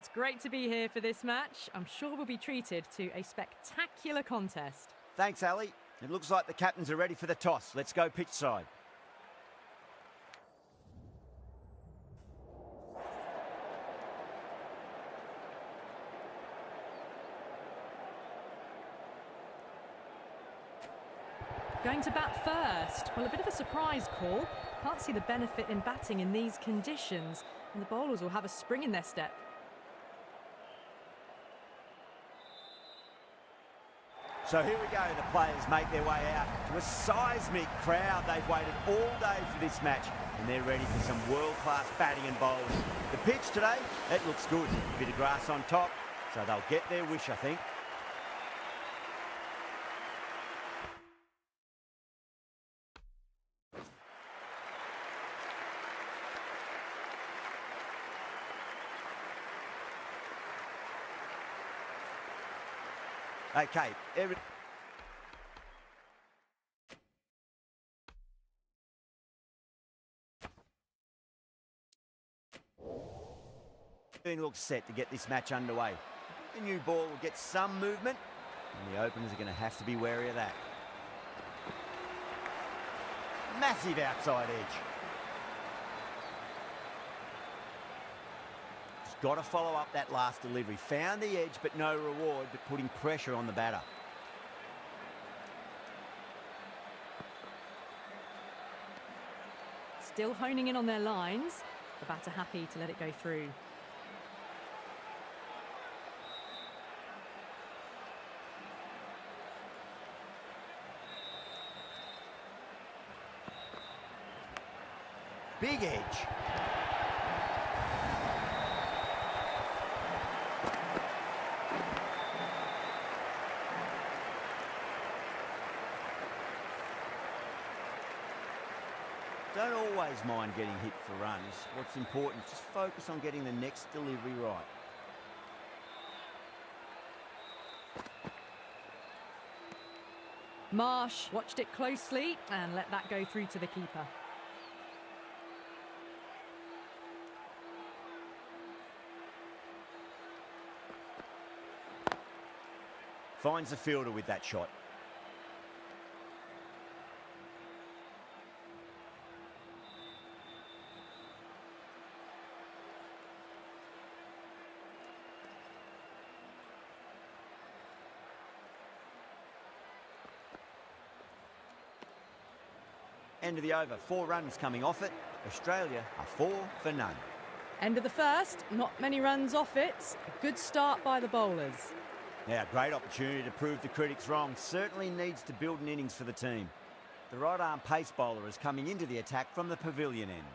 It's great to be here for this match. I'm sure we'll be treated to a spectacular contest. Thanks, Ali. It looks like the captains are ready for the toss. Let's go pitch side. Going to bat first. Well, a bit of a surprise call. Can't see the benefit in batting in these conditions, and the bowlers will have a spring in their step. So here we go, the players make their way out to a seismic crowd. They've waited all day for this match, and they're ready for some world-class batting and bowling. The pitch today, it looks good. A bit of grass on top, so they'll get their wish, I think. Okay, everything looks set to get this match underway. The new ball will get some movement, and the openers are going to have to be wary of that. Massive outside edge. Got to follow up that last delivery. Found the edge, but no reward, but putting pressure on the batter. Still honing in on their lines. The batter happy to let it go through. Big edge. Don't always mind getting hit for runs. What's important is just focus on getting the next delivery right. Marsh watched it closely and let that go through to the keeper. Finds the fielder with that shot. End of the over, 4 runs coming off it. Australia are 4 for none. End of the first, not many runs off it. A good start by the bowlers. Now, great opportunity to prove the critics wrong. Certainly needs to build an innings for the team. The right-arm pace bowler is coming into the attack from the pavilion end.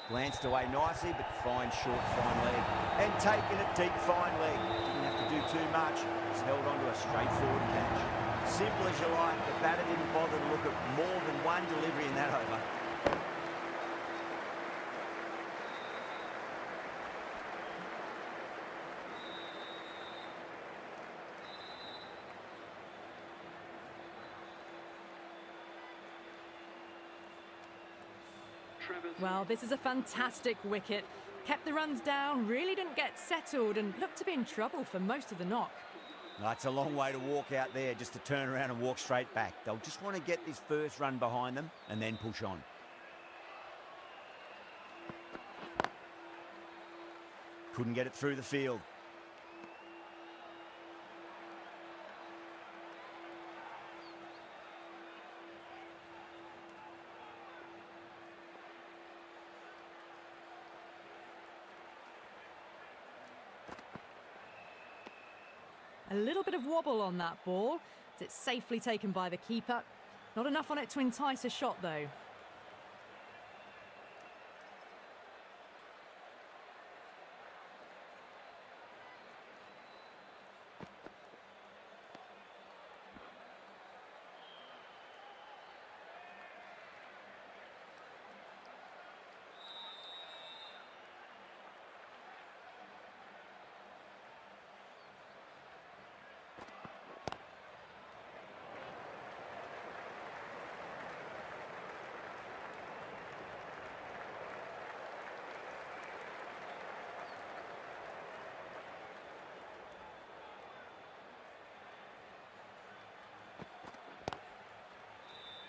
Glanced away nicely, but fine short, fine leg. And taken it deep, fine leg. Didn't have to do too much. Just held on to a straightforward catch. Simple as you like, the batter didn't bother to look at more than one delivery in that over. Well, this is a fantastic wicket. Kept the runs down, really didn't get settled and looked to be in trouble for most of the knock. That's a long way to walk out there just to turn around and walk straight back. They'll just want to get this first run behind them and then push on. Couldn't get it through the field. A little bit of wobble on that ball. It's safely taken by the keeper. Not enough on it to entice a shot, though.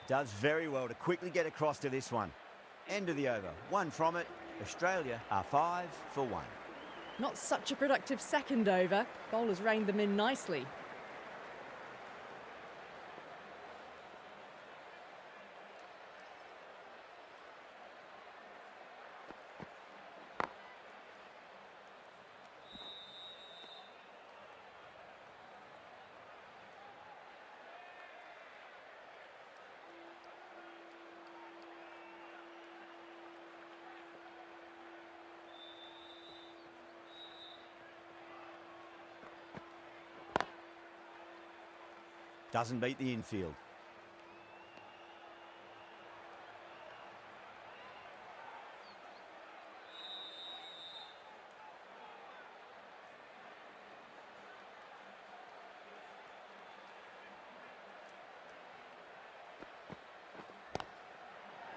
Does very well to quickly get across to this one. End of the over. One from it. Australia are 5 for 1. Not such a productive second over. Bowlers reined them in nicely. Doesn't beat the infield.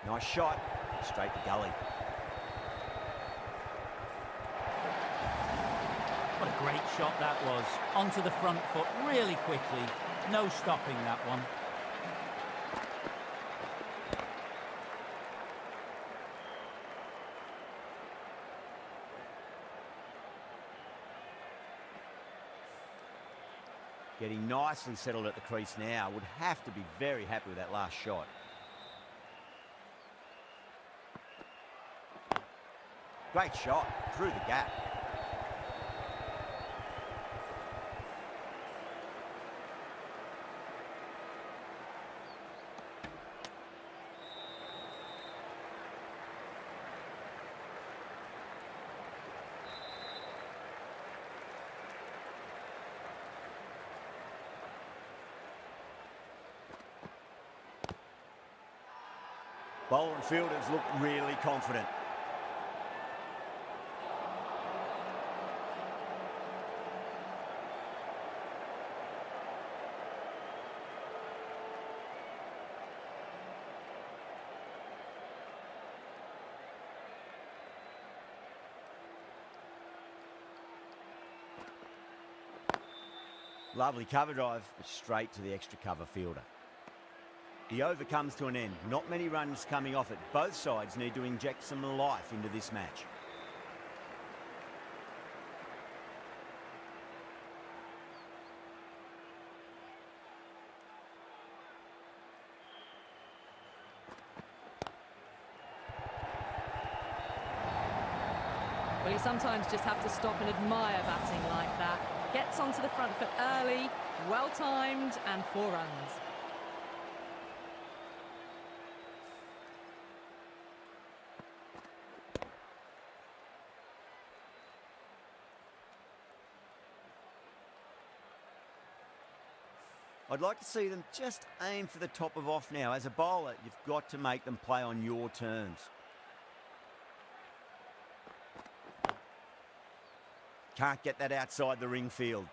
Nice shot. Straight to gully. What a great shot that was. Onto the front foot really quickly. No stopping that one. Getting nicely settled at the crease now. Would have to be very happy with that last shot. Great shot through the gap. Bowler and fielders look really confident. Lovely cover drive, but straight to the extra cover fielder. The over comes to an end. Not many runs coming off it. Both sides need to inject some life into this match. Well, you sometimes just have to stop and admire batting like that. Gets onto the front foot early, well-timed, and 4 runs. I'd like to see them just aim for the top of off now. As a bowler, you've got to make them play on your terms. Can't get that outside the ring field.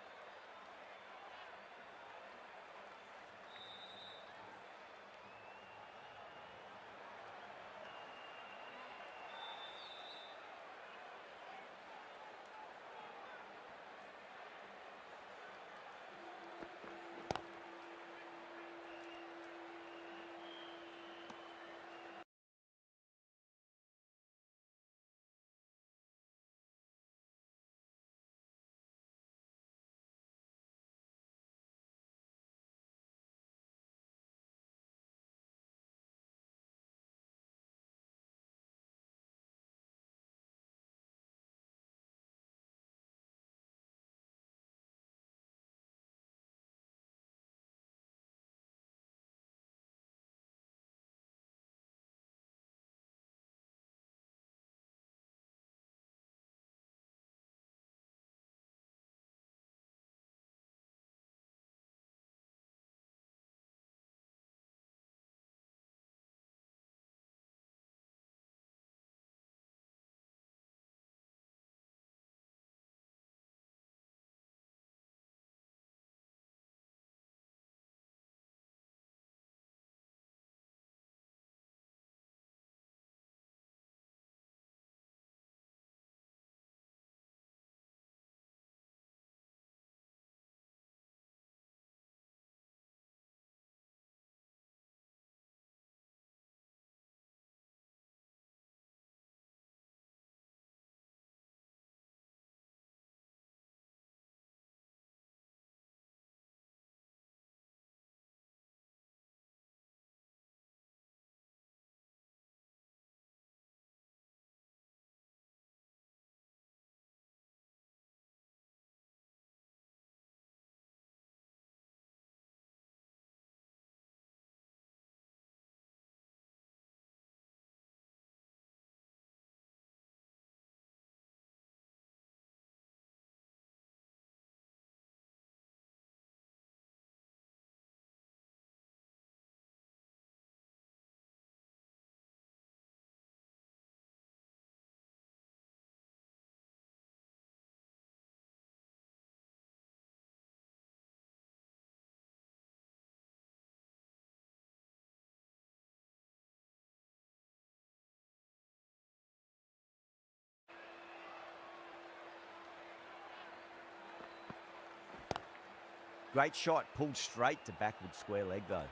Great shot, pulled straight to backward square leg though.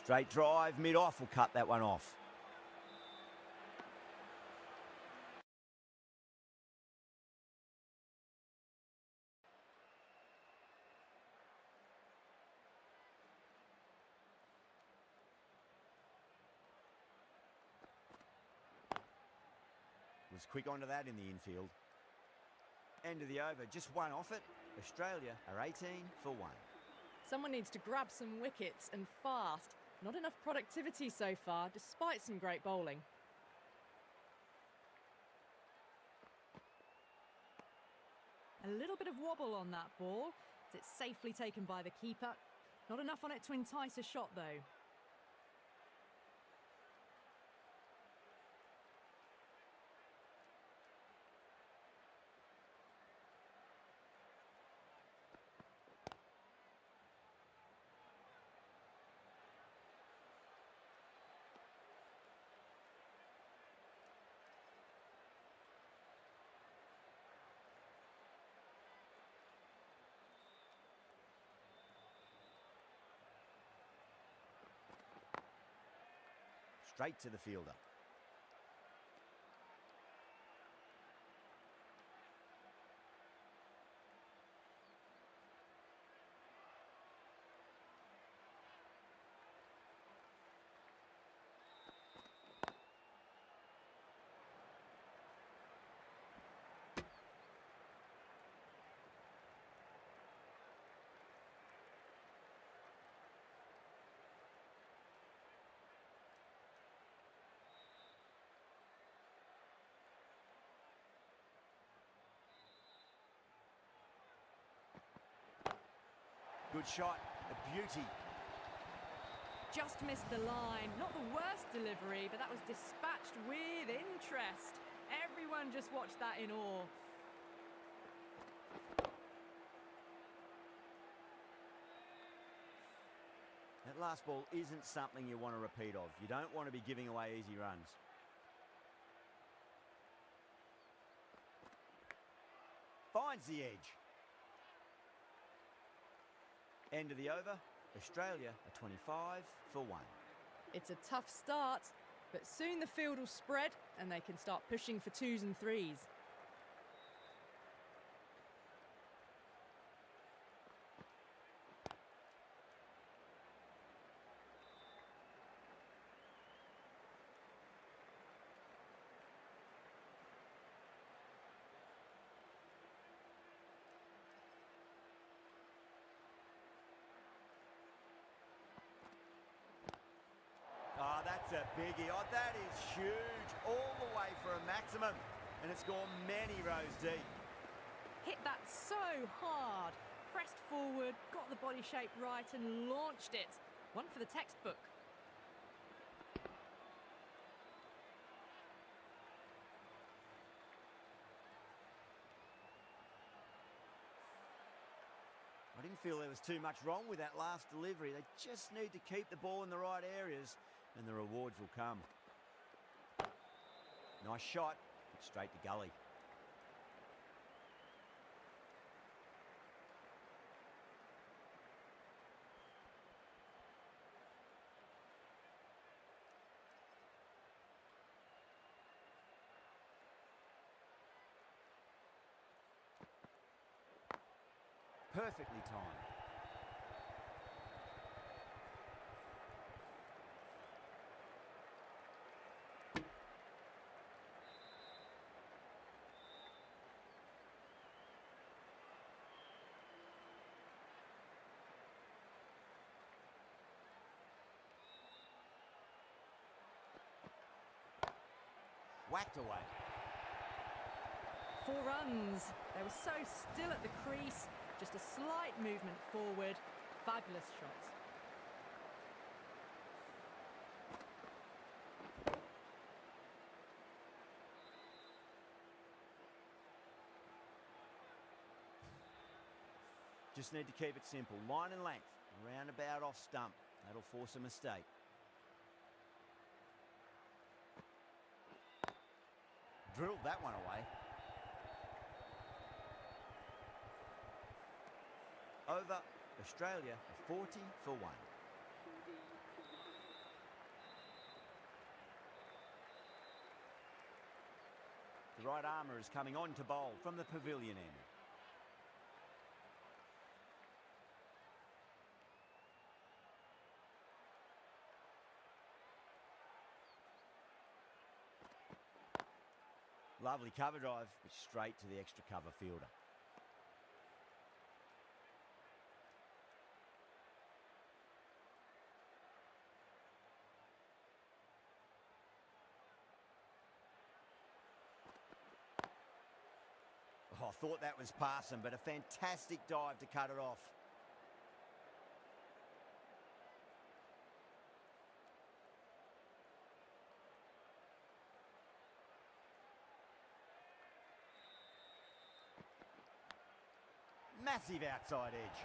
Straight drive, mid-off will cut that one off. Was quick onto that in the infield. End of the over, just one off it. Australia are 18 for 1. Someone needs to grab some wickets and fast. Not enough productivity so far, despite some great bowling. A little bit of wobble on that ball. It's safely taken by the keeper. Not enough on it to entice a shot, though. Straight to the fielder. Good shot, a beauty. Just missed the line. Not the worst delivery, but that was dispatched with interest. Everyone just watched that in awe. That last ball isn't something you want to repeat of. You don't want to be giving away easy runs. Finds the edge. End of the over, Australia are 25 for 1. It's a tough start, but soon the field will spread and they can start pushing for 2s and 3s. Oh, that's a biggie. Oh, that is huge. All the way for a maximum. And it's gone many rows deep. Hit that so hard. Pressed forward, got the body shape right and launched it. One for the textbook. I didn't feel there was too much wrong with that last delivery. They just need to keep the ball in the right areas and the rewards will come. Nice shot, but straight to gully. Perfectly timed. Whacked away. 4 runs. They were so still at the crease. Just a slight movement forward. Fabulous shot. just need to keep it simple. Line and length, roundabout off stump. That'll force a mistake. Drilled that one away. Over, Australia 40 for 1. The right armour is coming on to bowl from the pavilion end. Lovely cover drive, which straight to the extra cover fielder. Oh, I thought that was passing, but a fantastic dive to cut it off. Massive outside edge.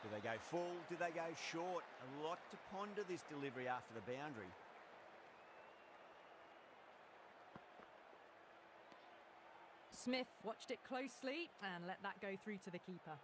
Do they go full? Do they go short? A lot to ponder this delivery after the boundary. Smith watched it closely and let that go through to the keeper.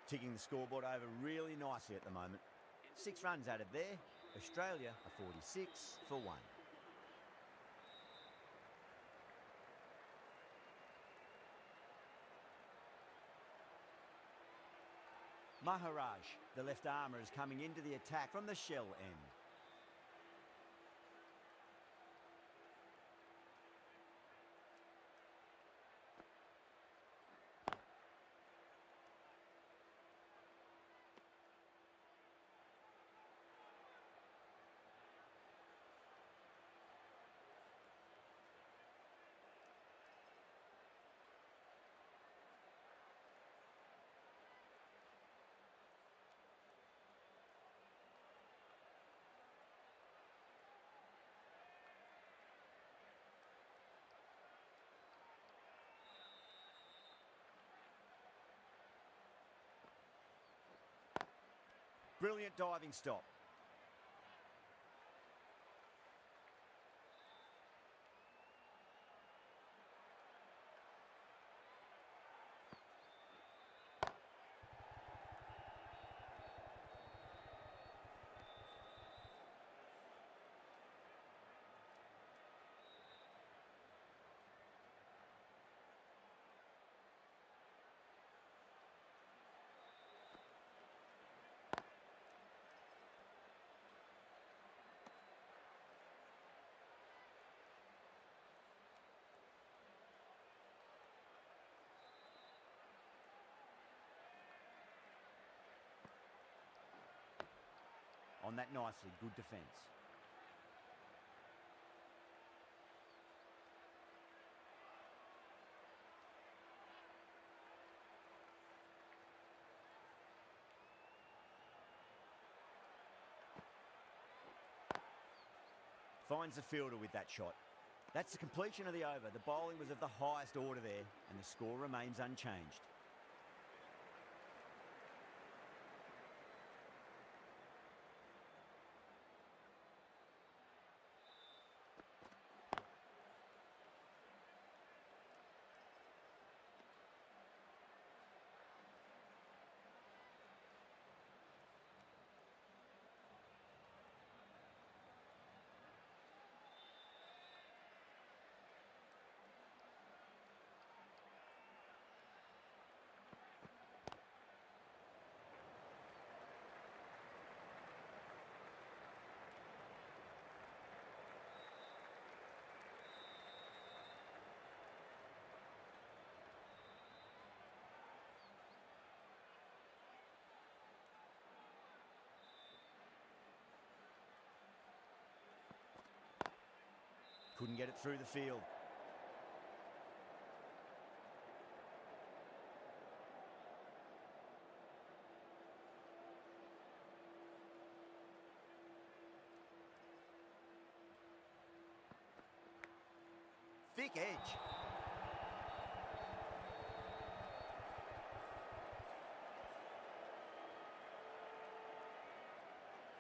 Ticking the scoreboard over really nicely at the moment. 6 runs added there. Australia are 46 for 1. Maharaj, the left armour, is coming into the attack from the shell end. Brilliant diving stop. On that nicely, good defence. Finds the fielder with that shot. That's the completion of the over. The bowling was of the highest order there, and the score remains unchanged. couldn't get it through the field. Thick edge.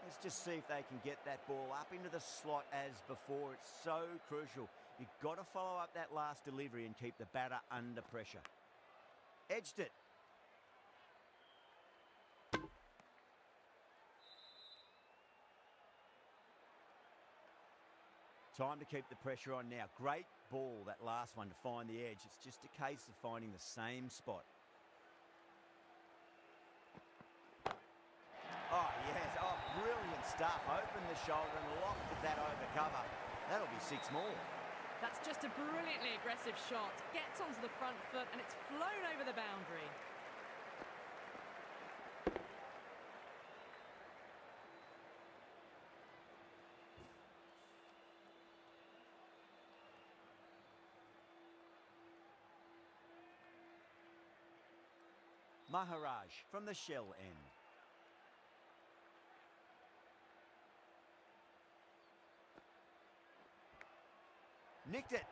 Let's just see if they can get that ball up into the slot as before. It's so crucial. You've got to follow up that last delivery and keep the batter under pressure. Edged it. Time to keep the pressure on now. Great ball, that last one, to find the edge. It's just a case of finding the same spot. Oh, yes. Oh, brilliant stuff. Opened the shoulder and lofted that over cover. That'll be 6 more. That's just a brilliantly aggressive shot. Gets onto the front foot and it's flown over the boundary. Maharaj from the shell end. Nicked it.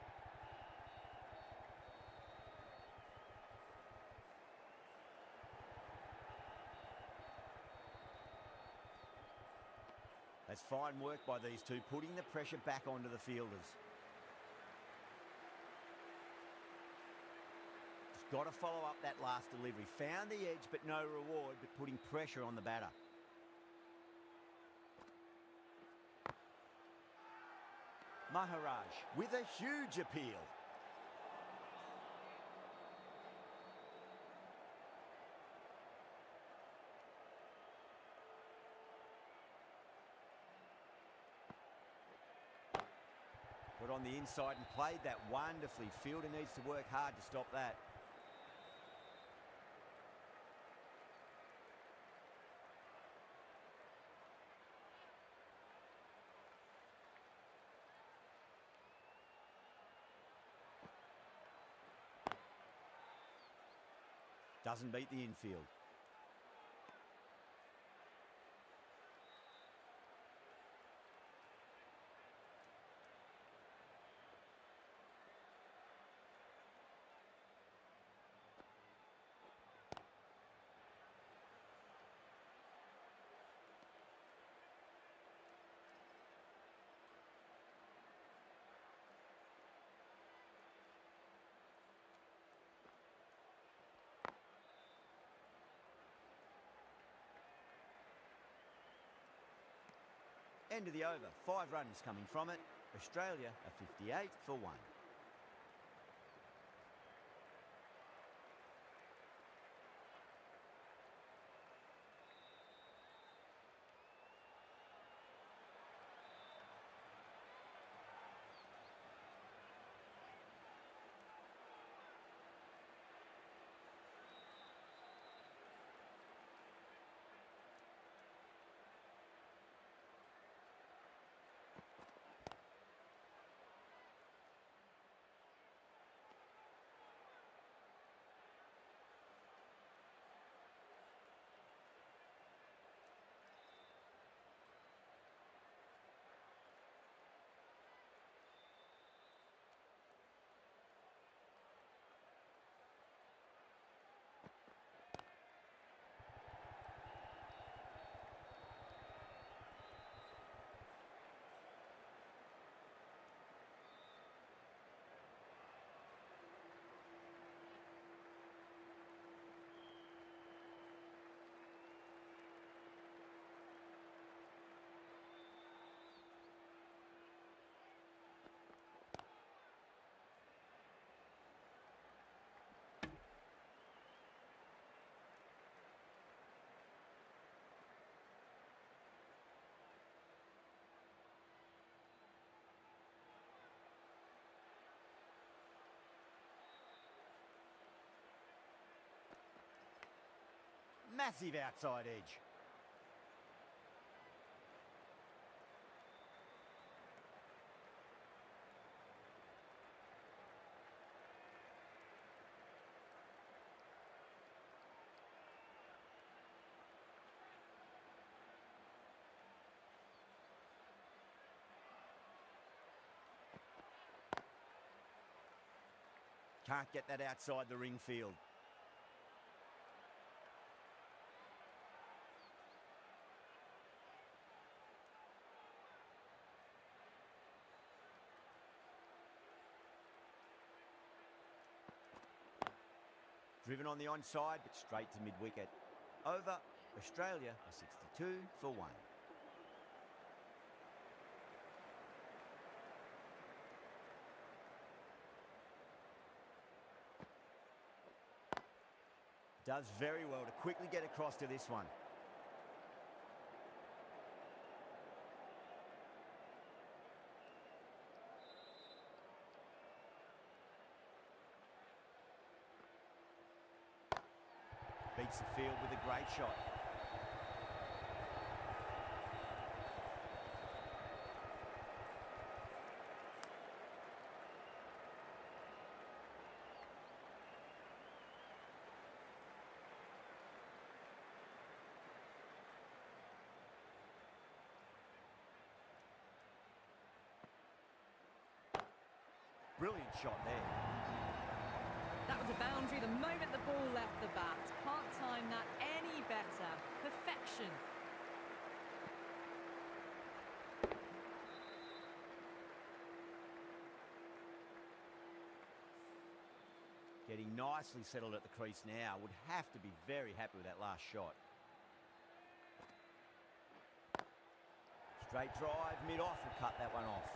That's fine work by these two, putting the pressure back onto the fielders. Just got to follow up that last delivery. Found the edge, but no reward, but putting pressure on the batter. Maharaj with a huge appeal. Got on the inside and played that wonderfully. Fielder needs to work hard to stop that. Doesn't beat the infield. End of the over. 5 runs coming from it. Australia are 58 for 1. Massive outside edge. Can't get that outside the ring field. Driven on the onside, but straight to mid-wicket. Over, Australia are 62 for 1. Does very well to quickly get across to this one. Beats the field with a great shot. Brilliant shot there. That was a boundary the moment the ball left the bat. Can't time that any better. Perfection. Getting nicely settled at the crease now. Would have to be very happy with that last shot. Straight drive, mid-off, will cut that one off.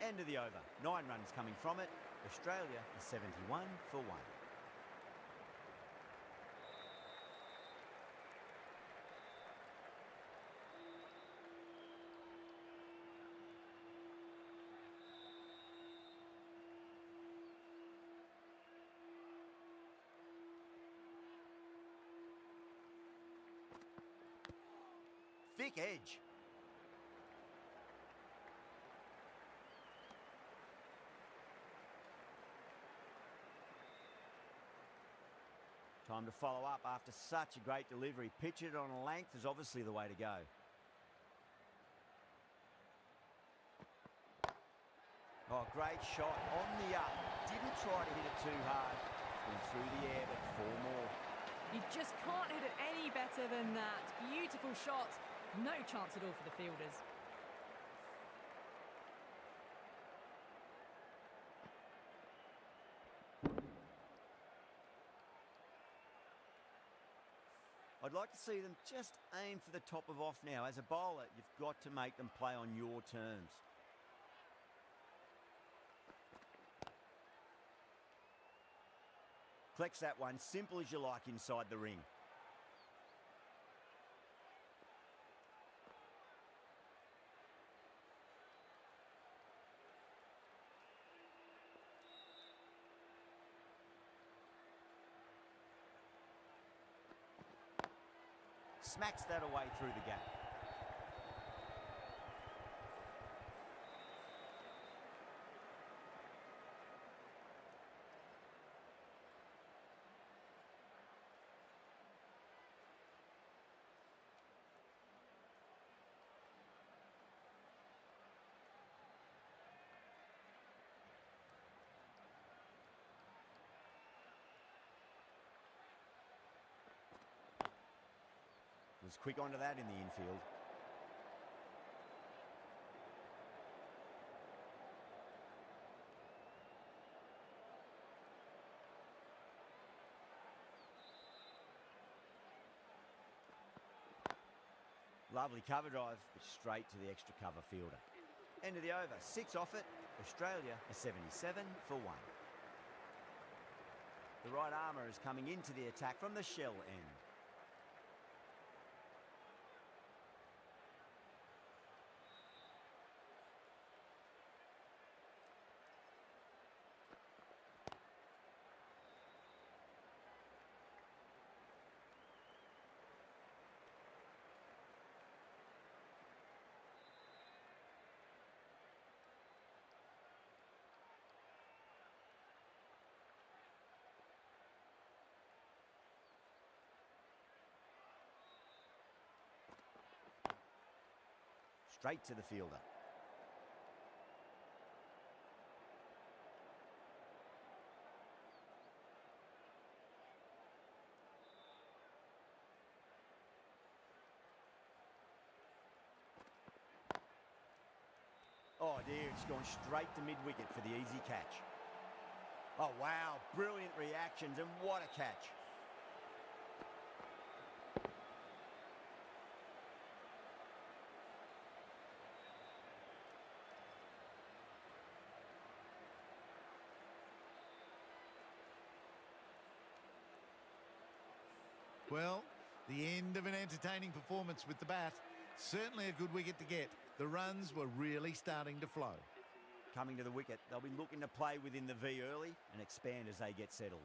End of the over. 9 runs coming from it. Australia is 71 for 1. Thick edge. Time to follow up after such a great delivery. Pitch it on a length is obviously the way to go. Oh, great shot on the up. Didn't try to hit it too hard. Went through the air, but 4 more. You just can't hit it any better than that. Beautiful shot. No chance at all for the fielders. I'd like to see them just aim for the top of off now. As a bowler, you've got to make them play on your terms. Collects that one, simple as you like inside the ring. Smacks that away through the gap. Was quick onto that in the infield. Lovely cover drive, but straight to the extra cover fielder. End of the over, 6 off it. Australia are 77 for 1. The right armour is coming into the attack from the shell end. Straight to the fielder. Oh dear, it's gone straight to mid-wicket for the easy catch. Oh wow, brilliant reactions and what a catch. Well, the end of an entertaining performance with the bat. Certainly a good wicket to get. The runs were really starting to flow. Coming to the wicket, they'll be looking to play within the V early and expand as they get settled.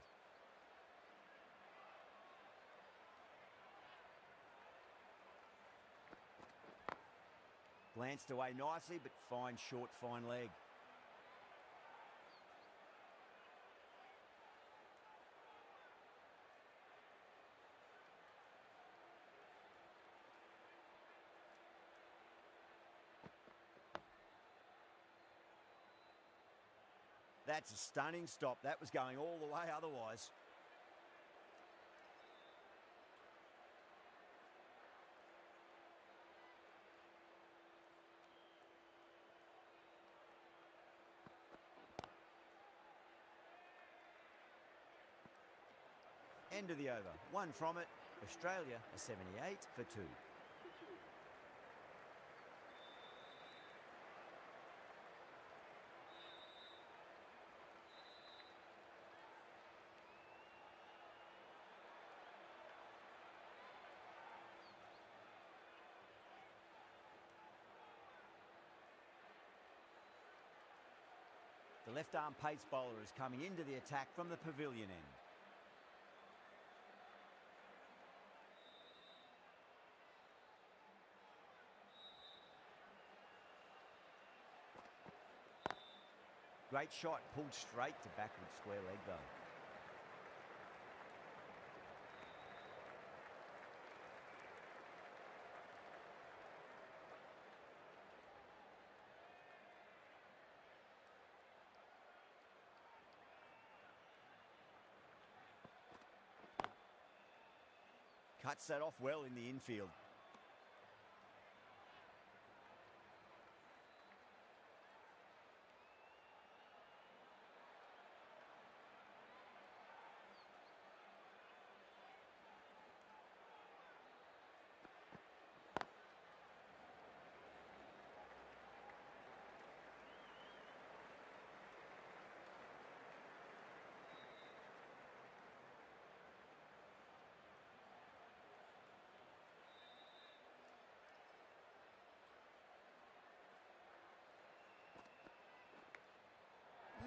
Glanced away nicely, but fine short, fine leg. That's a stunning stop. That was going all the way otherwise. End of the over. One from it. Australia a 78 for 2. The left-arm pace bowler is coming into the attack from the pavilion end. Great shot, pulled straight to backward square leg though. Cuts that off well in the infield.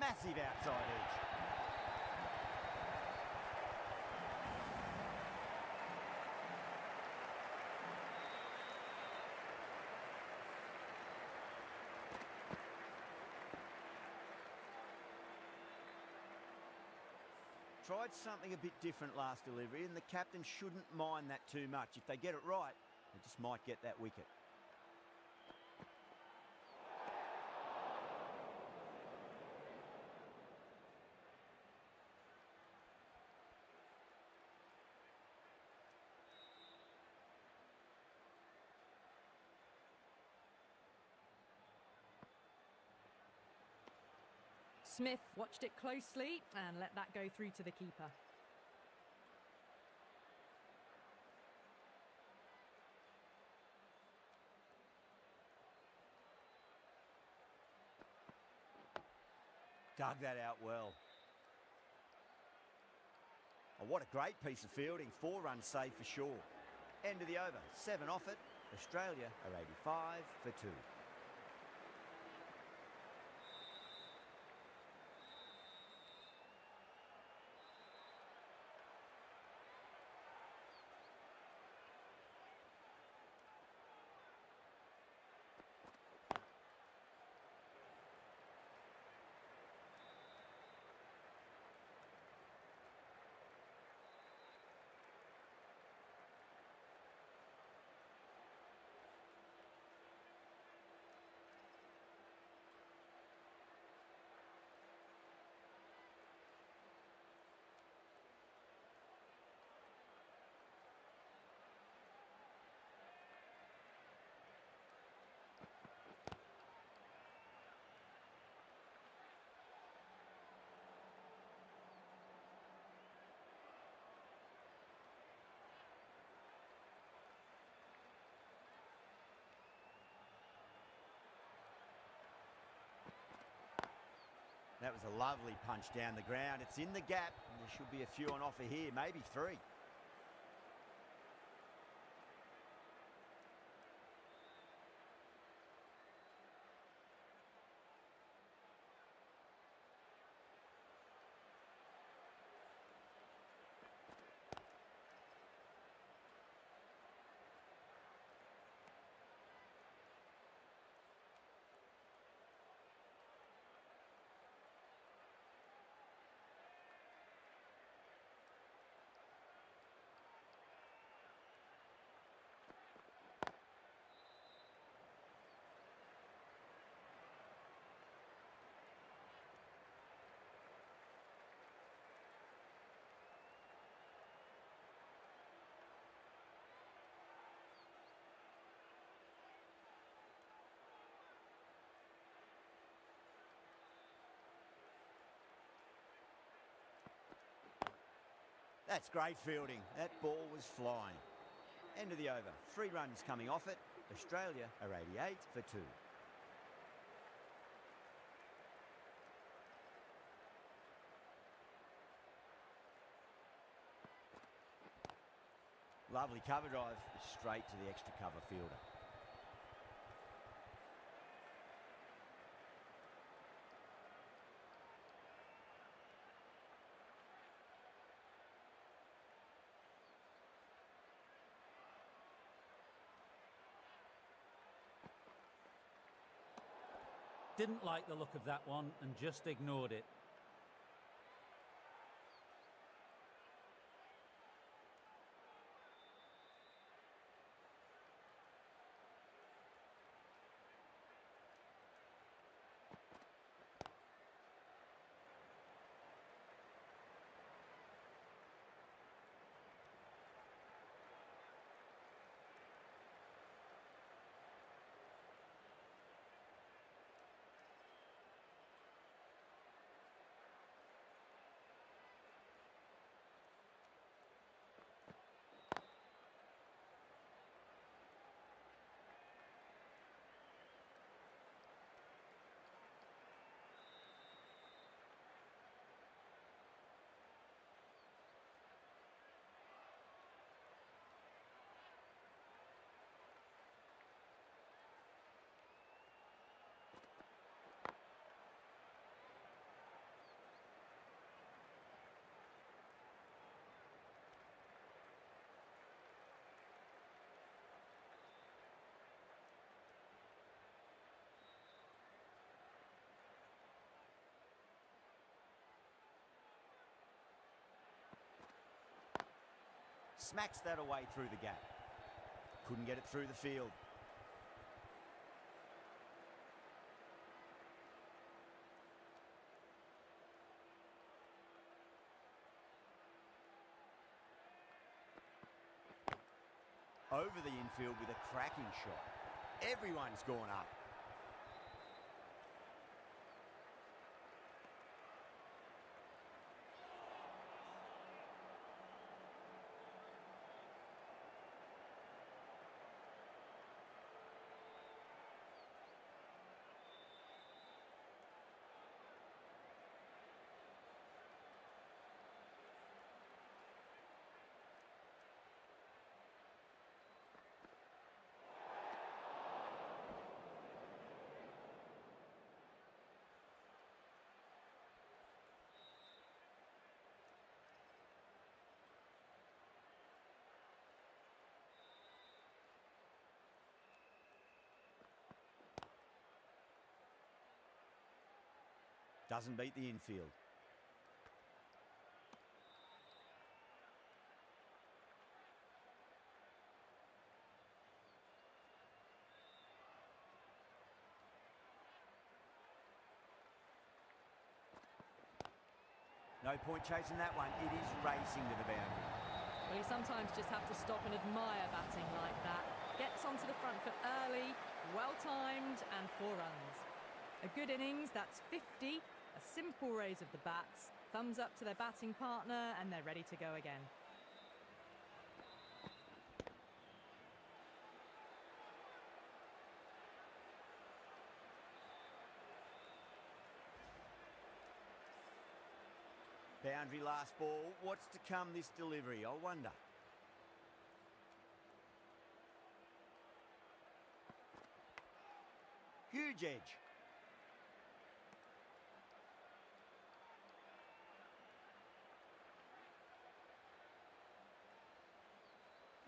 Massive outside edge. Tried something a bit different last delivery, and the captain shouldn't mind that too much. If they get it right, they just might get that wicket. Smith watched it closely and let that go through to the keeper. Dug that out well. Oh, what a great piece of fielding. 4 runs saved for sure. End of the over. 7 off it. Australia are 85 for 2. That was a lovely punch down the ground. It's in the gap. There should be a few on offer here, maybe 3. That's great fielding. That ball was flying. End of the over. 3 runs coming off it. Australia are 88 for 2. Lovely cover drive. Straight to the extra cover fielder. Didn't like the look of that one and just ignored it. Smacks that away through the gap. Couldn't get it through the field. Over the infield with a cracking shot. Everyone's gone up. Doesn't beat the infield. No point chasing that one. It is racing to the boundary. Well, you sometimes just have to stop and admire batting like that. Gets onto the front foot early, well-timed, and 4 runs. A good innings, that's 50. A simple raise of the bats. Thumbs up to their batting partner, and they're ready to go again. Boundary last ball. What's to come this delivery, I wonder? Huge edge.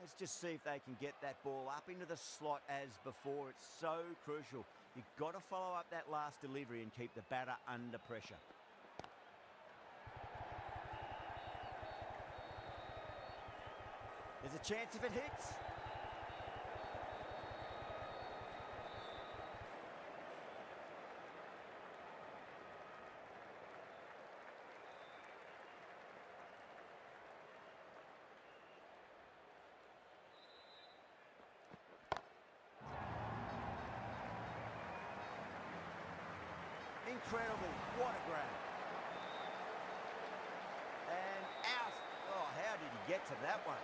Let's just see if they can get that ball up into the slot as before. It's so crucial. You've got to follow up that last delivery and keep the batter under pressure. There's a chance if it hits. Incredible. What a grab. And out. Oh, how did he get to that one?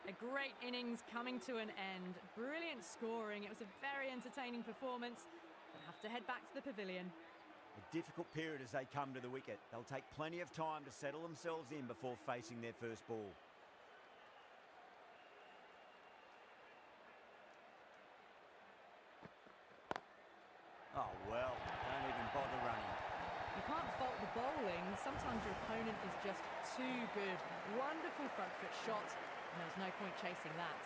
A great innings coming to an end. Brilliant scoring. It was a very entertaining performance. They'll have to head back to the pavilion. A difficult period as they come to the wicket. They'll take plenty of time to settle themselves in before facing their first ball. Oh, well, don't even bother running. You can't fault the bowling. Sometimes your opponent is just too good. Wonderful front foot shot. And there was no point chasing that.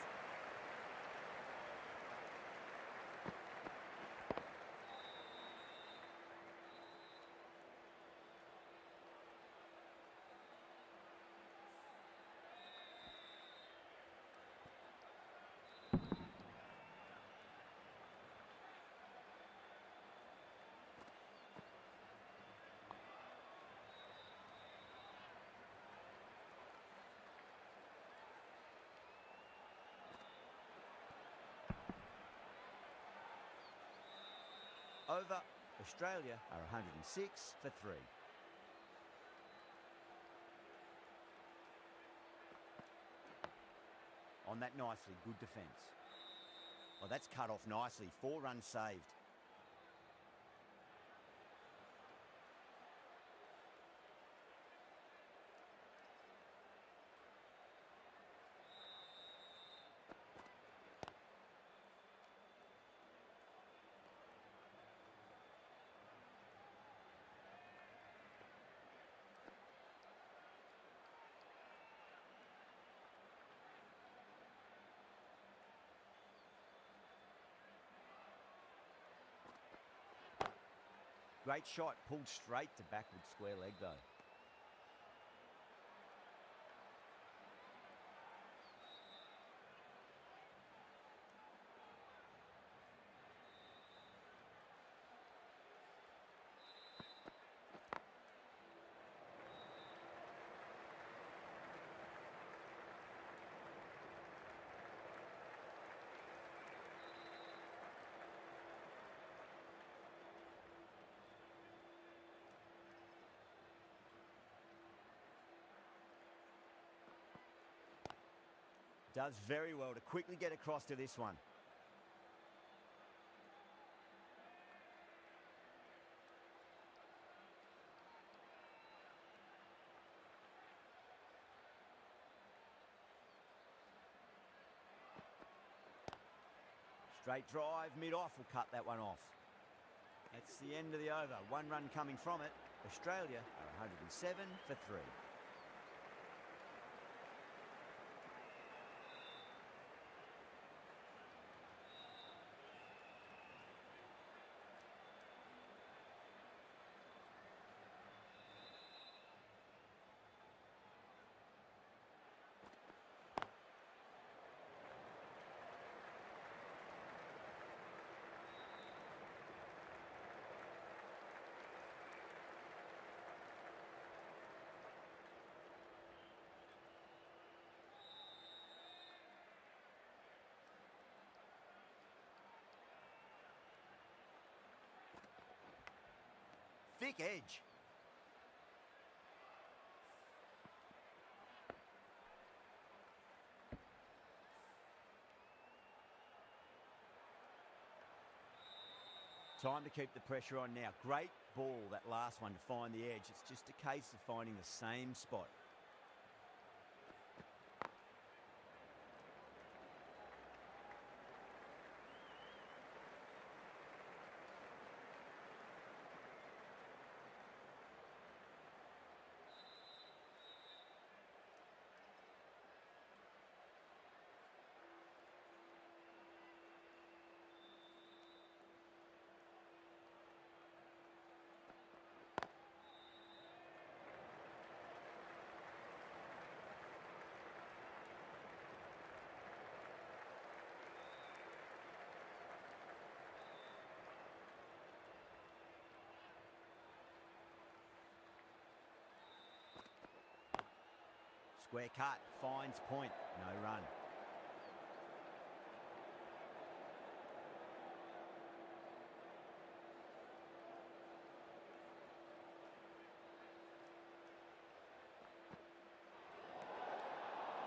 Over. Australia are 106 for 3. On that nicely, good defence. Well, that's cut off nicely. 4 runs saved. Great shot, pulled straight to backward square leg though. Does very well to quickly get across to this one. Straight drive, mid-off will cut that one off. That's the end of the over. 1 run coming from it. Australia are 107 for 3. thick edge. Time to keep the pressure on now. Great ball, that last one, to find the edge. It's just a case of finding the same spot. Square cut, finds point, no run.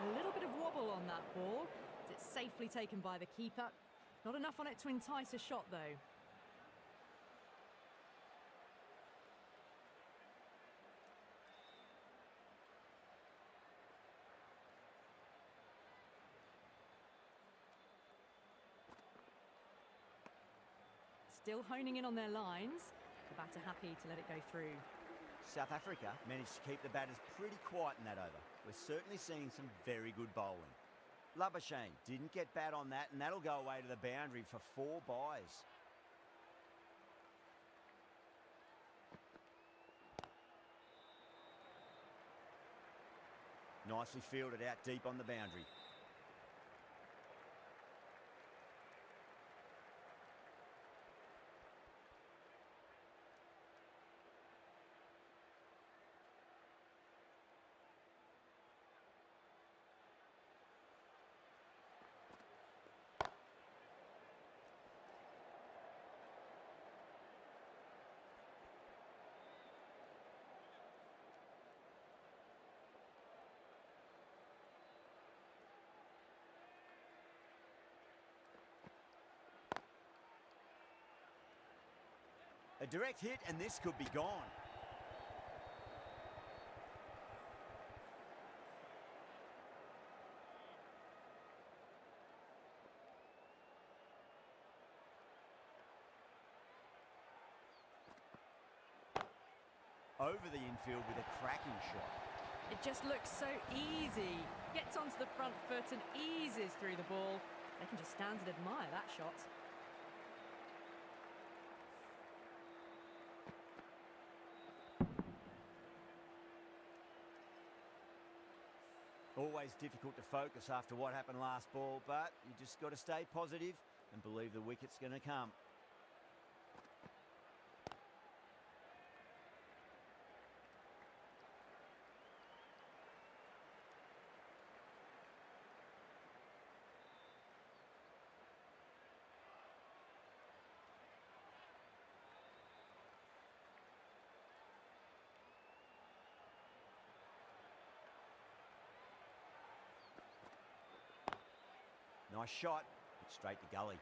A little bit of wobble on that ball. It's safely taken by the keeper. Not enough on it to entice a shot, though. Still honing in on their lines. The batter happy to let it go through. South Africa managed to keep the batters pretty quiet in that over. We're certainly seeing some very good bowling. Labuschagne didn't get bat on that, and that'll go away to the boundary for 4 byes. Nicely fielded out deep on the boundary. A direct hit, and this could be gone. Over the infield with a cracking shot. It just looks so easy. Gets onto the front foot and eases through the ball. They can just stand and admire that shot. Always difficult to focus after what happened last ball, but you just got to stay positive and believe the wicket's going to come. Nice shot, but straight to gully.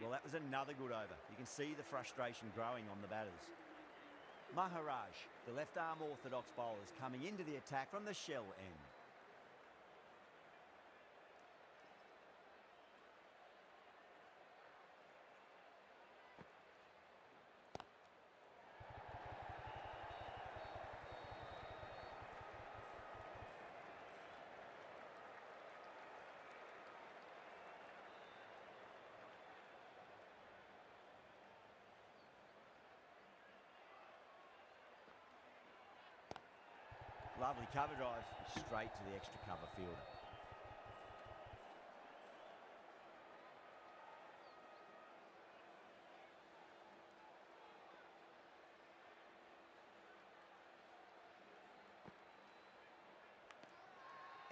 Well, that was another good over. You can see the frustration growing on the batters. Maharaj, the left-arm orthodox bowler, is coming into the attack from the shell end. Lovely cover drive, straight to the extra cover fielder.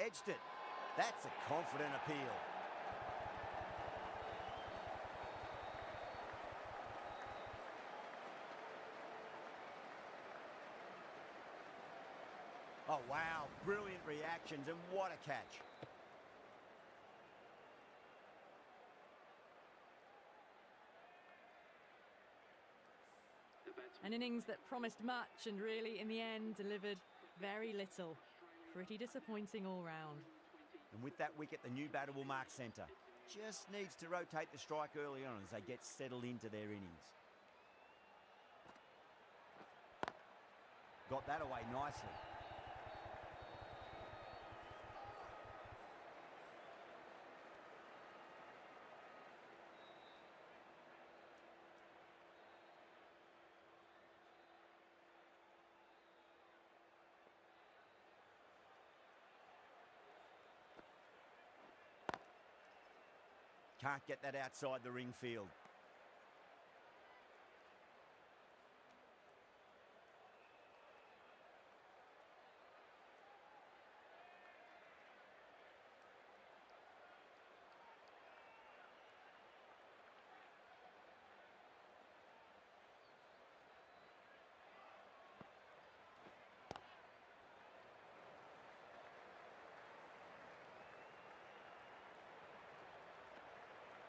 Edged it. That's a confident appeal. Oh, wow. Brilliant reactions, and what a catch. An innings that promised much and really, in the end, delivered very little. Pretty disappointing all round. And with that wicket, the new batter will mark centre. Just needs to rotate the strike early on as they get settled into their innings. Got that away nicely. Can't get that outside the ring field.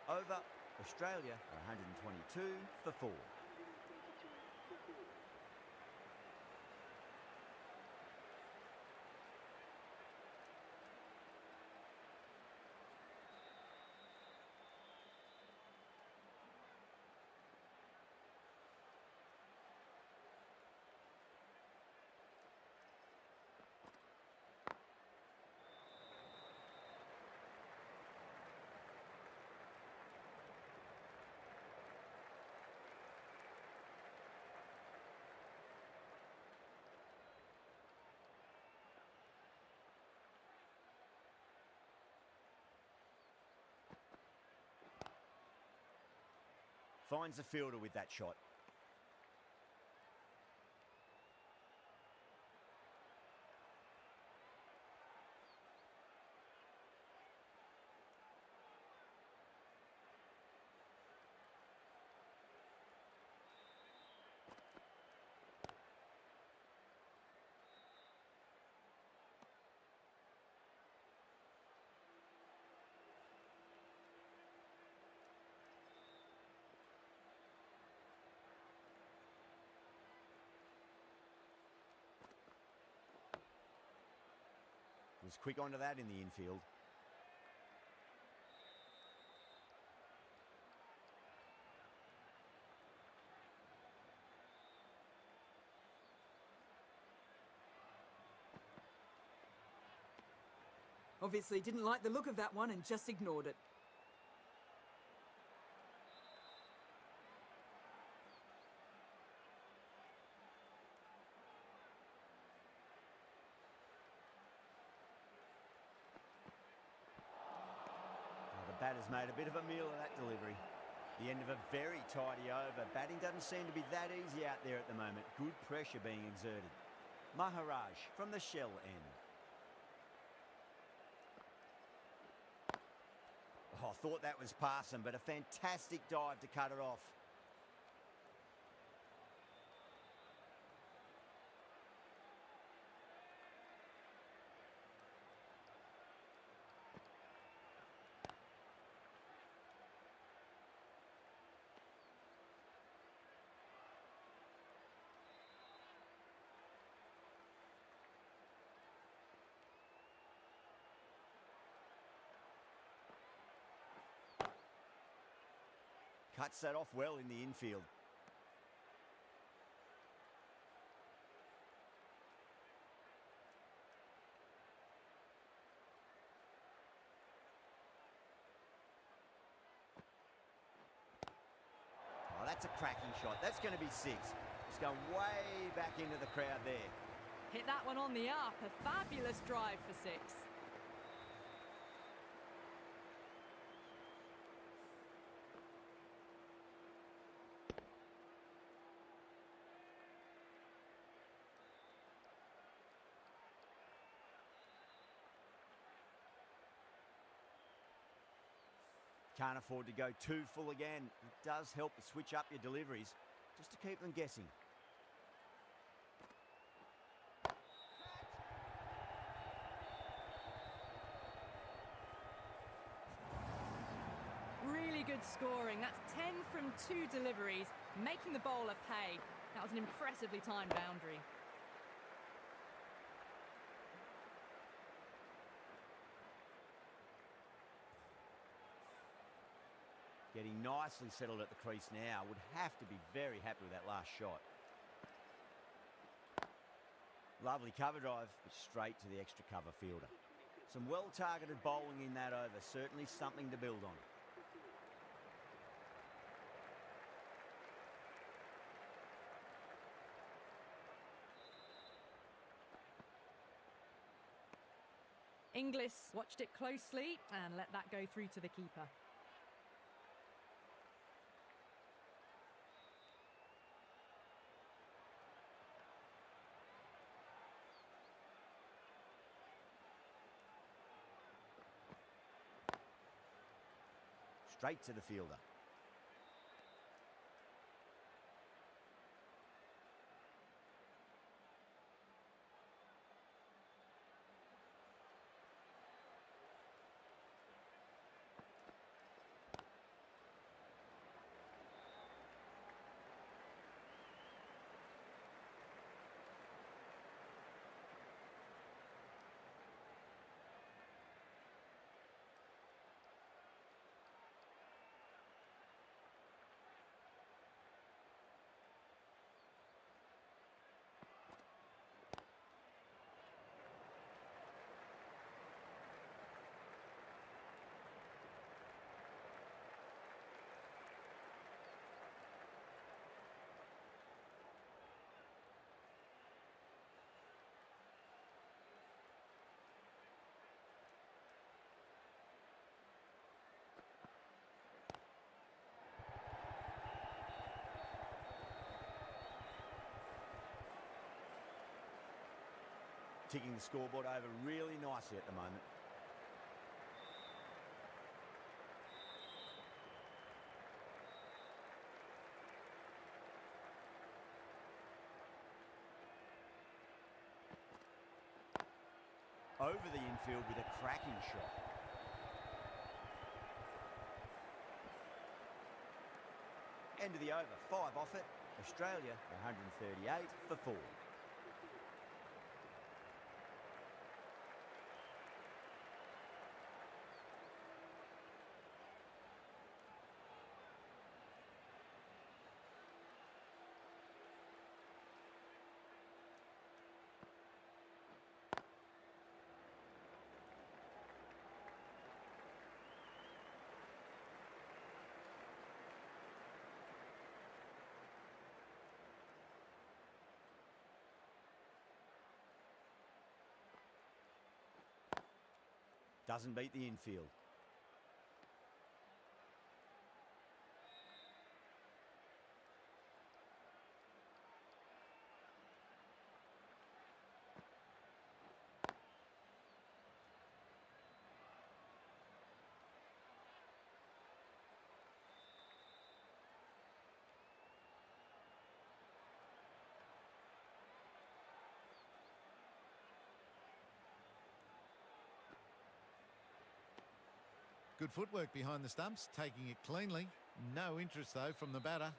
Over, Australia are 122 for 4. Finds the fielder with that shot. Was quick onto that in the infield. Obviously didn't like the look of that one and just ignored it. Batter's made a bit of a meal of that delivery. The end of a very tidy over. Batting doesn't seem to be that easy out there at the moment. Good pressure being exerted. Maharaj from the shell end. Oh, I thought that was passing, but a fantastic dive to cut it off. Cuts that off well in the infield. Oh, that's a cracking shot. That's going to be 6. It's going way back into the crowd there. Hit that one on the up. A fabulous drive for 6. Can't afford to go too full again. It does help to switch up your deliveries, just to keep them guessing. good scoring. That's 10 from 2 deliveries, making the bowler pay. That was an impressively timed boundary. Getting nicely settled at the crease now. Would have to be very happy with that last shot. Lovely cover drive, but straight to the extra cover fielder. Some well-targeted bowling in that over. Certainly something to build on. Inglis watched it closely and let that go through to the keeper. Straight to the fielder. Ticking the scoreboard over really nicely at the moment. Over the infield with a cracking shot. End of the over, 5 off it. Australia 138 for 4. Doesn't beat the infield. Good footwork behind the stumps, taking it cleanly. No interest, though, from the batter.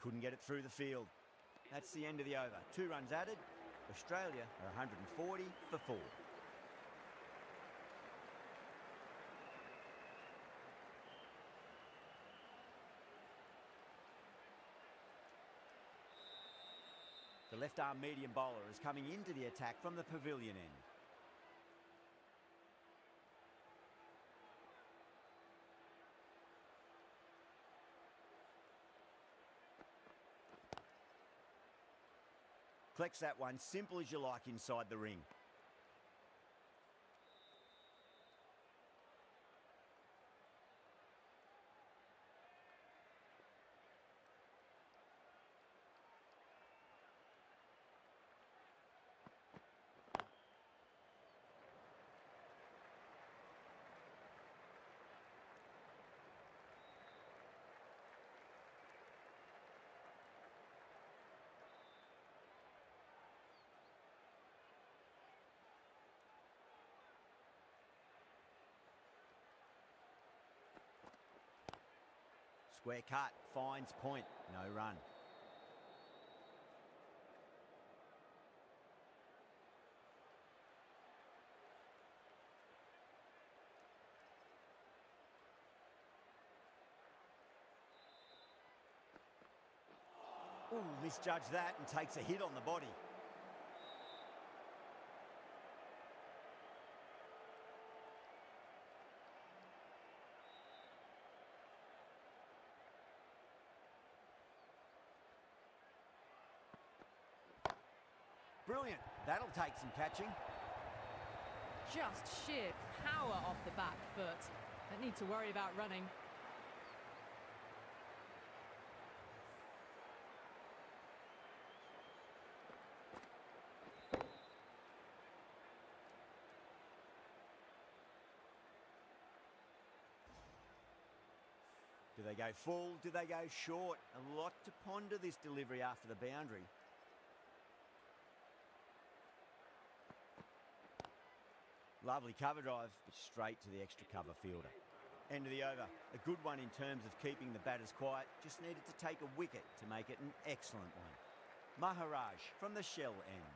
Couldn't get it through the field. That's the end of the over. 2 runs added. Australia are 140 for 4. The left-arm medium bowler is coming into the attack from the pavilion end. Collects that one simple as you like inside the ring. Square cut, finds point, no run. Ooh, misjudged that and takes a hit on the body. Brilliant. That'll take some catching. Just sheer power off the back foot. Don't need to worry about running. Do they go full? Do they go short? A lot to ponder this delivery after the boundary. Lovely cover drive, but straight to the extra cover fielder. End of the over. A good one in terms of keeping the batters quiet. Just needed to take a wicket to make it an excellent one. Maharaj from the shell end.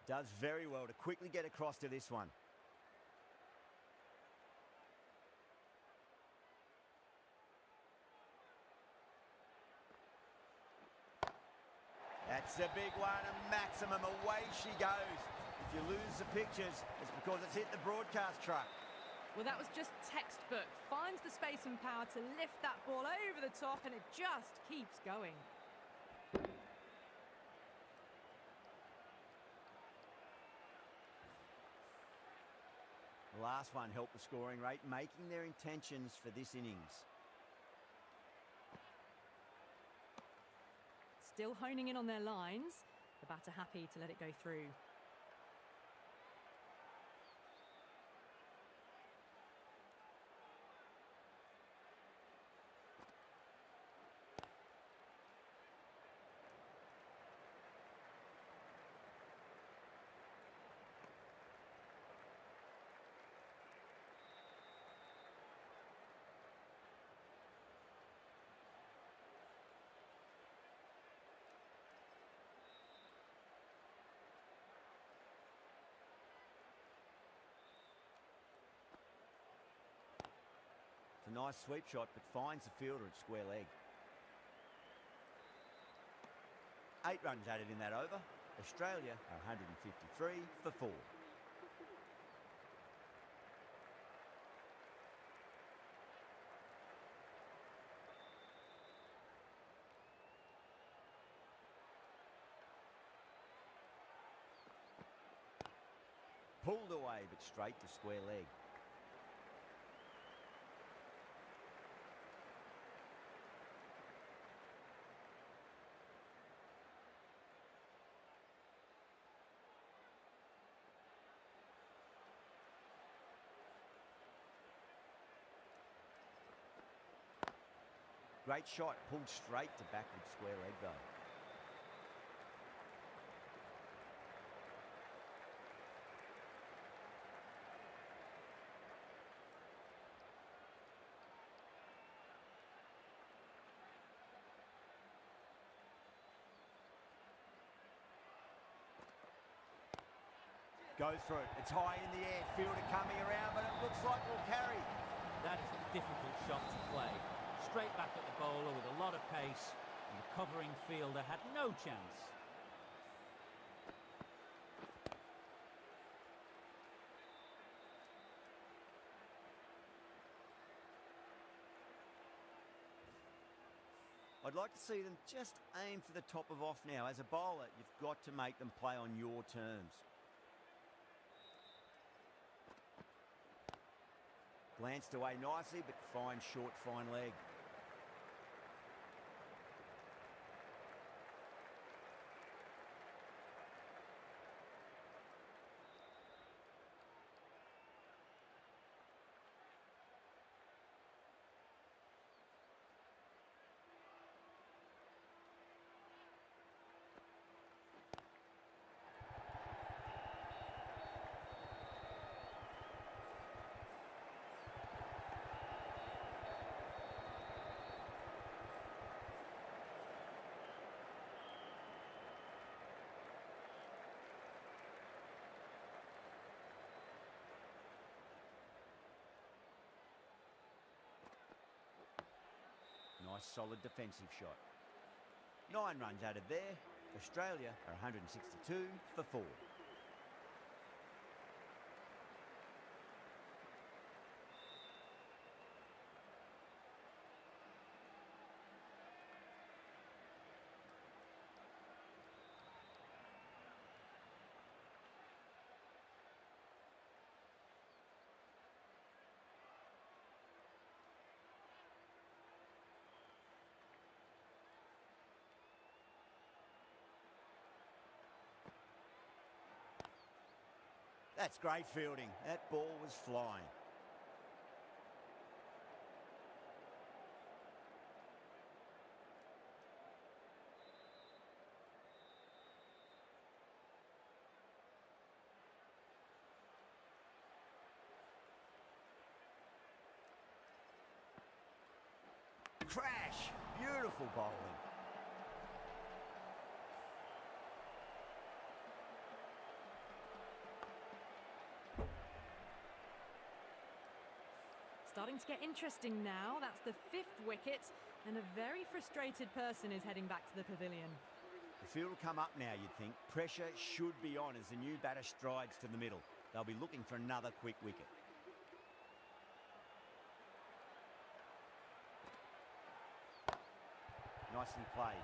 Does very well to quickly get across to this one. That's a big one, a maximum. Away she goes. If you lose the pictures, it's because it's hit the broadcast truck. Well, that was just textbook. Finds the space and power to lift that ball over the top, and it just keeps going. The last one helped the scoring rate, making their intentions for this innings. Still honing in on their lines. The batter happy to let it go through. It's a nice sweep shot, but finds the fielder at square leg. 8 runs added in that over. Australia are 153 for 4. Pulled away, but straight to square leg. Great shot, pulled straight to backward square leg though. Goes for it. It's high in the air. Fielder coming around, but it looks like we'll carry. That is a difficult shot to play. Straight back at the bowler with a lot of pace, and the covering fielder had no chance. I'd like to see them just aim for the top of off now. As a bowler, you've got to make them play on your terms. Glanced away nicely, but fine short, fine leg. Nice solid defensive shot. 9 runs added there. Australia are 162 for 4. That's great fielding. That ball was flying. Crash! Beautiful bowling. Starting to get interesting now. That's the 5th wicket, and a very frustrated person is heading back to the pavilion. The field will come up now, you'd think. Pressure should be on as the new batter strides to the middle. They'll be looking for another quick wicket. Nicely played.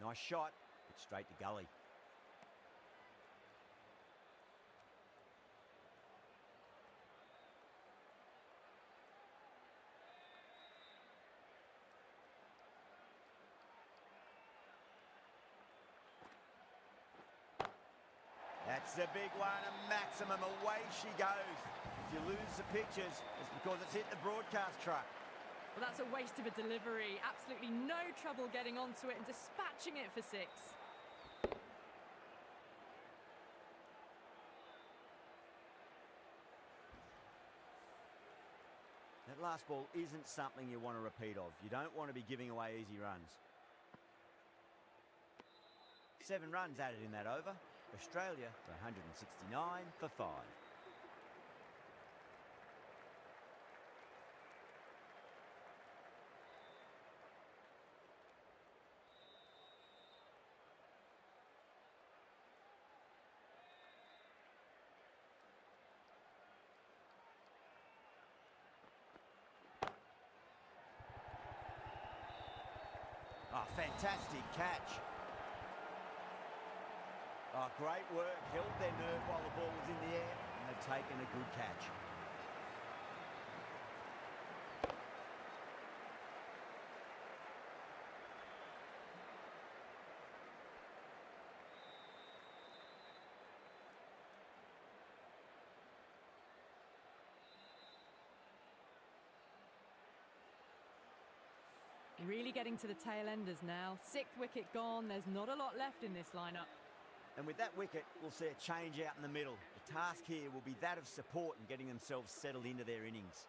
Nice shot, but straight to gully. That's a big one, a maximum. Away she goes. If you lose the pictures, it's because it's hit the broadcast truck. Well, that's a waste of a delivery. Absolutely no trouble getting onto it and dispatching it for 6. That last ball isn't something you want to repeat of. You don't want to be giving away easy runs. 7 runs added in that over. Australia for 169 for 5. Oh, fantastic catch. Oh, great work. Held their nerve while the ball was in the air, and they've taken a good catch. Really getting to the tail enders now. 6th wicket gone. There's not a lot left in this lineup. And with that wicket, we'll see a change out in the middle. The task here will be that of support and getting themselves settled into their innings.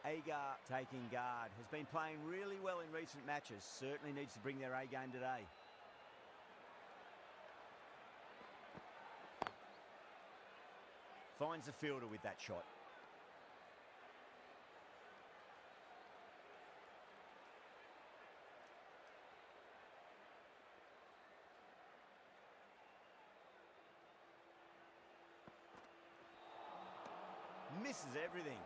Agar taking guard. Has been playing really well in recent matches. Certainly needs to bring their A game today. Finds the fielder with that shot. Misses everything.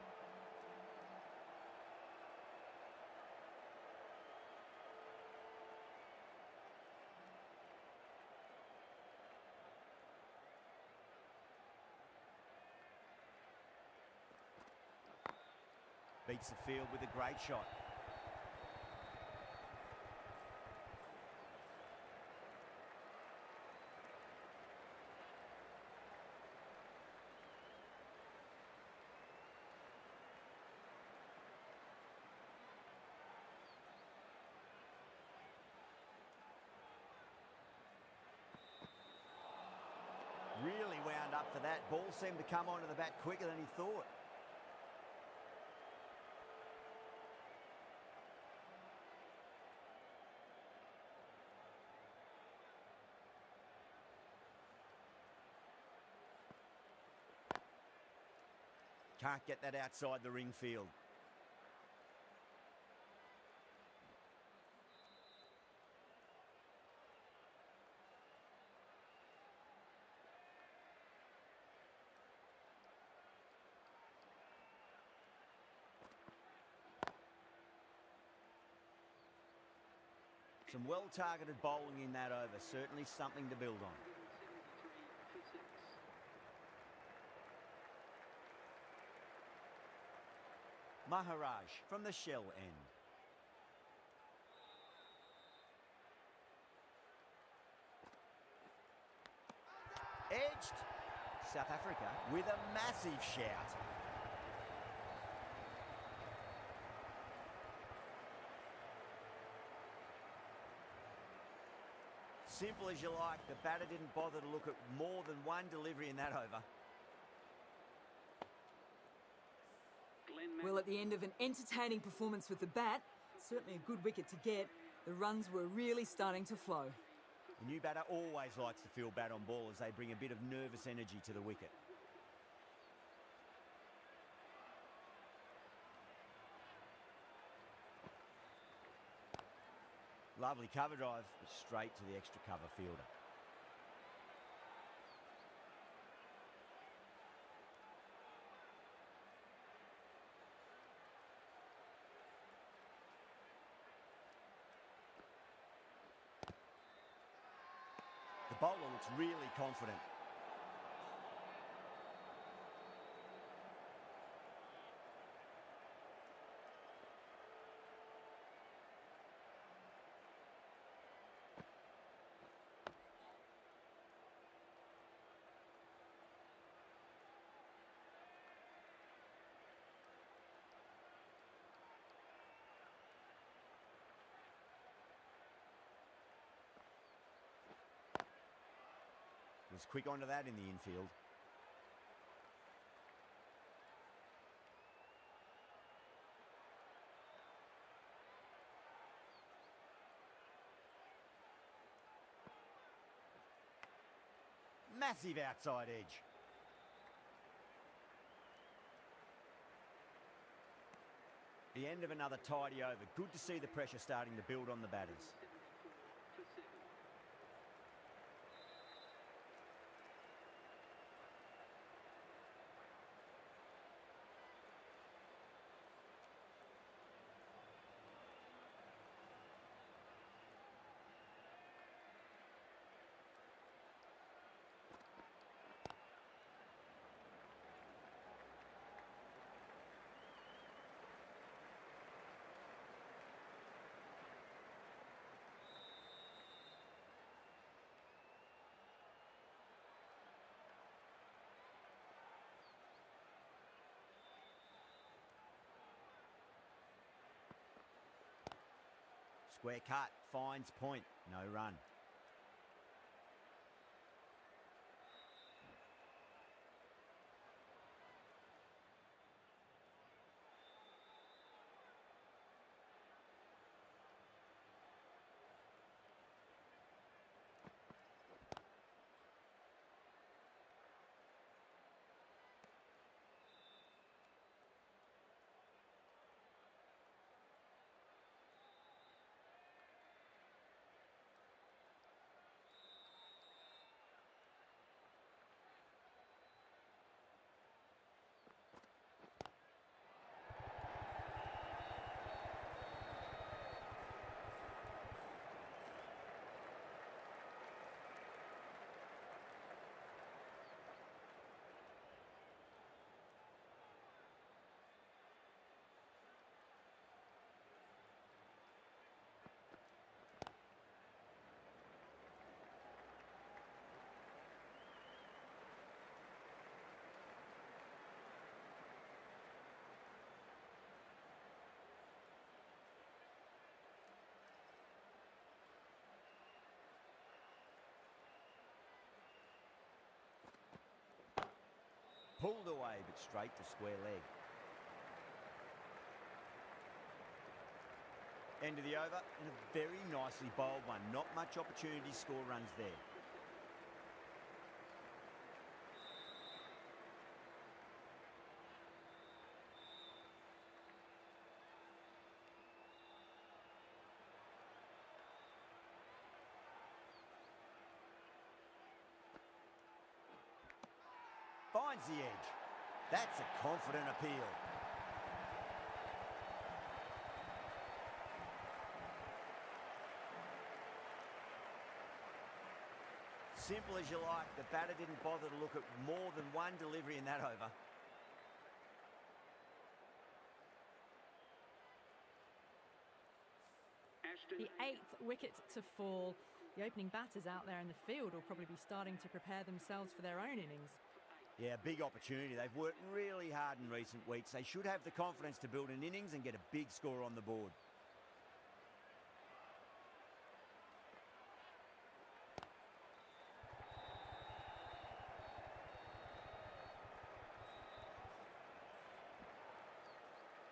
Beats the field with a great shot. up for that. Ball seemed to come onto the bat quicker than he thought. Can't get that outside the ring field. Some well-targeted bowling in that over. Certainly something to build on. Maharaj from the shell end. Edged. South Africa with a massive shout. Simple as you like, the batter didn't bother to look at more than one delivery in that over. Well, at the end of an entertaining performance with the bat, certainly a good wicket to get, the runs were really starting to flow. The new batter always likes to feel bat on ball as they bring a bit of nervous energy to the wicket. Lovely cover drive, straight to the extra cover fielder. The bowler looks really confident. Was quick onto that in the infield. Massive outside edge. The end of another tidy over. Good to see the pressure starting to build on the batters. Square cut, finds point, no run. Pulled away, but straight to square leg. End of the over, and a very nicely bowled one. Not much opportunity to score runs there. Finds the edge. That's a confident appeal. Simple as you like, the batter didn't bother to look at more than one delivery in that over. The 8th wicket to fall. The opening batters out there in the field will probably be starting to prepare themselves for their own innings. Yeah, big opportunity. They've worked really hard in recent weeks. They should have the confidence to build an innings and get a big score on the board.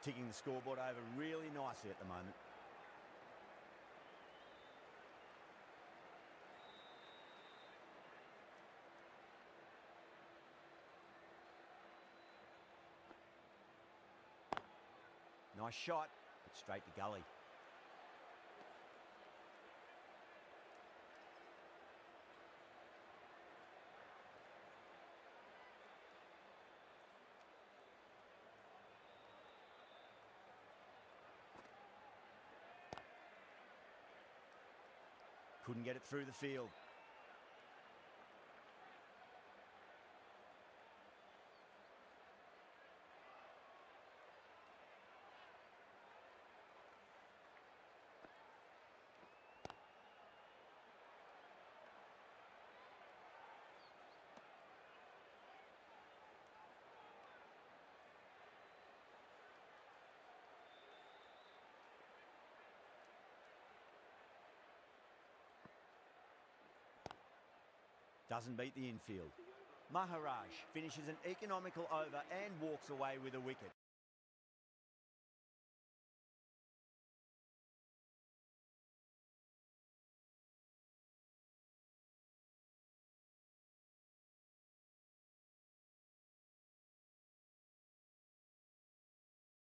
Ticking the scoreboard over really nicely at the moment. Nice shot, but straight to gully. Couldn't get it through the field. Doesn't beat the infield. Maharaj finishes an economical over and walks away with a wicket.